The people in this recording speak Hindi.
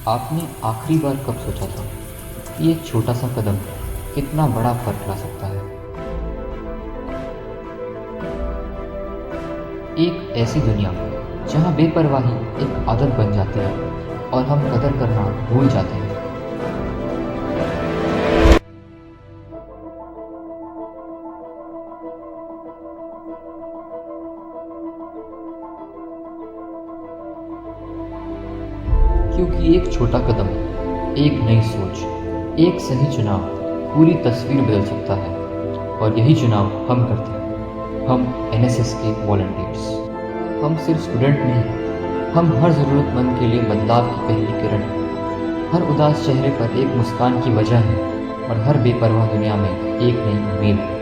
आपने आखिरी बार कब सोचा था कि एक छोटा सा कदम कितना बड़ा फर्क ला सकता है? एक ऐसी दुनिया जहां बेपरवाही एक आदत बन जाती है और हम कदर करना भूल जाते हैं। क्योंकि एक छोटा कदम, एक नई सोच, एक सही चुनाव पूरी तस्वीर बदल सकता है। और यही चुनाव हम करते हैं, हम एनएसएस के वॉलंटियर्स। हम सिर्फ स्टूडेंट नहीं, हम हर ज़रूरतमंद के लिए बदलाव की पहली किरण हैं। हर उदास चेहरे पर एक मुस्कान की वजह है और हर बेपरवाह दुनिया में एक नई उम्मीद।